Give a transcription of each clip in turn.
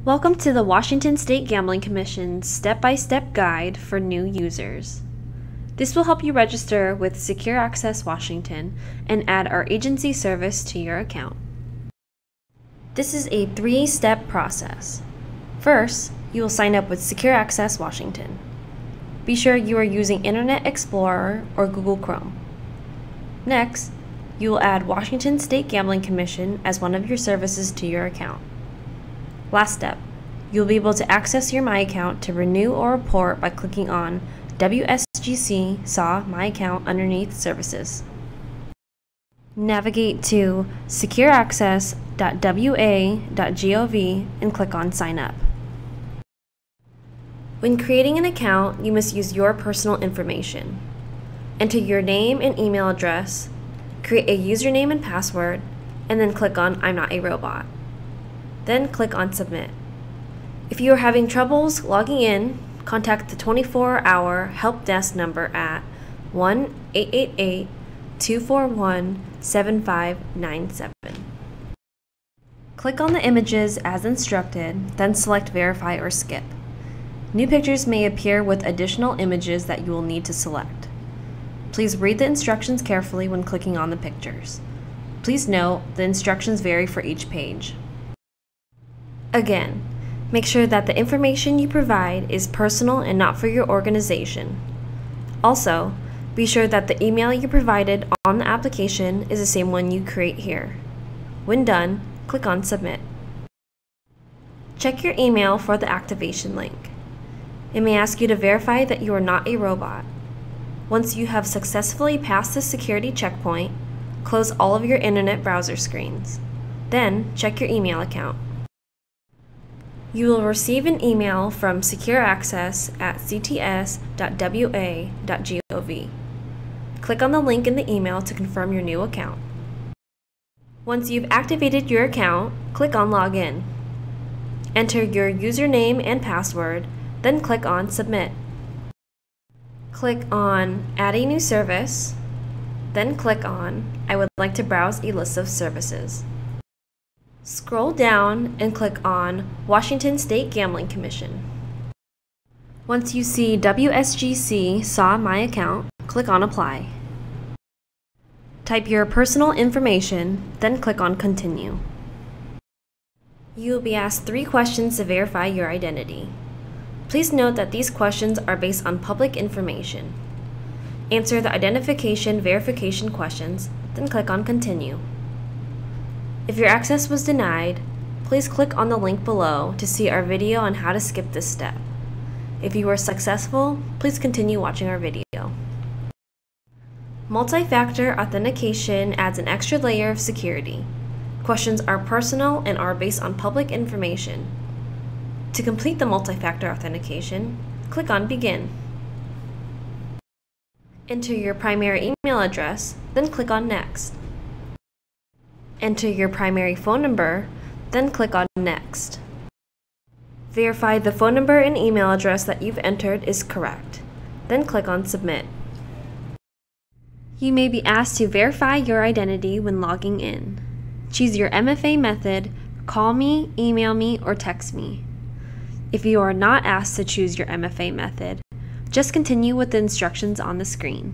Welcome to the Washington State Gambling Commission's step-by-step guide for new users. This will help you register with Secure Access Washington and add our agency service to your account. This is a three-step process. First, you will sign up with Secure Access Washington. Be sure you are using Internet Explorer or Google Chrome. Next, you will add Washington State Gambling Commission as one of your services to your account. Last step, you'll be able to access your My Account to renew or report by clicking on WSGC SAW My Account underneath Services. Navigate to secureaccess.wa.gov and click on Sign Up. When creating an account, you must use your personal information. Enter your name and email address, create a username and password, and then click on I'm Not a Robot. Then click on Submit. If you are having troubles logging in, contact the 24-hour help desk number at 1-888-241-7597. Click on the images as instructed, then select Verify or Skip. New pictures may appear with additional images that you will need to select. Please read the instructions carefully when clicking on the pictures. Please note, the instructions vary for each page. Again, make sure that the information you provide is personal and not for your organization. Also, be sure that the email you provided on the application is the same one you create here. When done, click on Submit. Check your email for the activation link. It may ask you to verify that you are not a robot. Once you have successfully passed the security checkpoint, close all of your internet browser screens. Then, check your email account. You will receive an email from secureaccess@cts.wa.gov. Click on the link in the email to confirm your new account. Once you've activated your account, click on Login. Enter your username and password, then click on Submit. Click on Add a New Service, then click on I would like to browse a list of services. Scroll down and click on Washington State Gambling Commission. Once you see WSGC SAW My Account, click on Apply. Type your personal information, then click on Continue. You will be asked 3 questions to verify your identity. Please note that these questions are based on public information. Answer the identification verification questions, then click on Continue. If your access was denied, please click on the link below to see our video on how to skip this step. If you were successful, please continue watching our video. Multi-factor authentication adds an extra layer of security. Questions are personal and are based on public information. To complete the multi-factor authentication, click on Begin. Enter your primary email address, then click on Next. Enter your primary phone number, then click on Next. Verify the phone number and email address that you've entered is correct, then click on Submit. You may be asked to verify your identity when logging in. Choose your MFA method, call me, email me, or text me. If you are not asked to choose your MFA method, just continue with the instructions on the screen.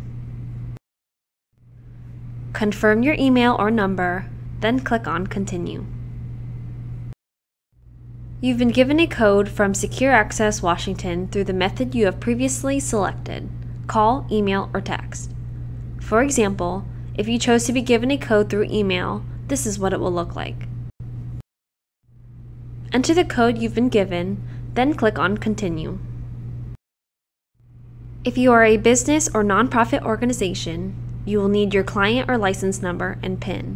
Confirm your email or number, then click on Continue. You've been given a code from Secure Access Washington through the method you have previously selected: call, email, or text. For example, if you chose to be given a code through email, this is what it will look like. Enter the code you've been given, then click on Continue. If you are a business or nonprofit organization, you will need your client or license number and PIN.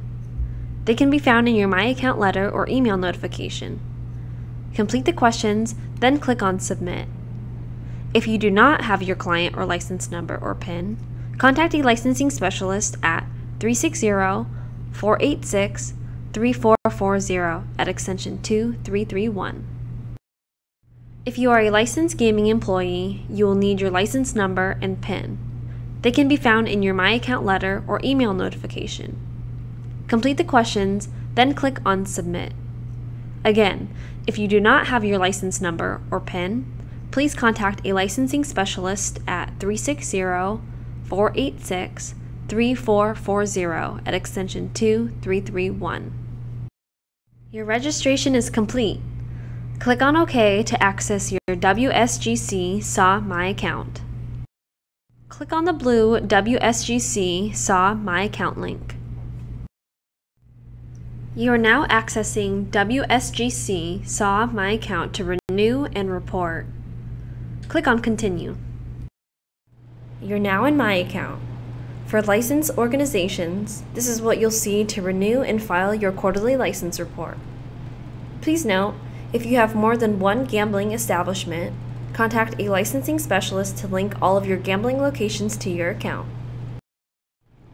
They can be found in your My Account letter or email notification. Complete the questions, then click on Submit. If you do not have your client or license number or PIN, contact a licensing specialist at 360-486-3440 at extension 2331. If you are a licensed gaming employee, you will need your license number and PIN. They can be found in your My Account letter or email notification. Complete the questions, then click on Submit. Again, if you do not have your license number or PIN, please contact a licensing specialist at 360-486-3440 at extension 2331. Your registration is complete. Click on OK to access your WSGC SAW My Account. Click on the blue WSGC SAW My Account link. You are now accessing WSGC SAW My Account to renew and report. Click on Continue. You're now in My Account. For licensed organizations, this is what you'll see to renew and file your quarterly license report. Please note, if you have more than one gambling establishment, contact a licensing specialist to link all of your gambling locations to your account.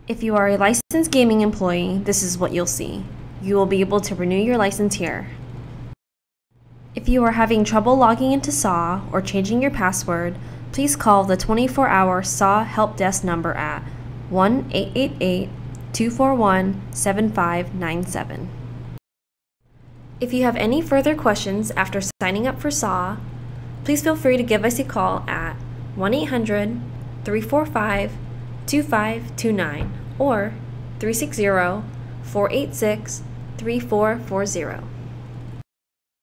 If you are a licensed gaming employee, this is what you'll see. You will be able to renew your license here. If you are having trouble logging into SAW or changing your password, please call the 24-hour SAW help desk number at 1-888-241-7597. If you have any further questions after signing up for SAW, please feel free to give us a call at 1-800-345-2529 or 360-486-3440.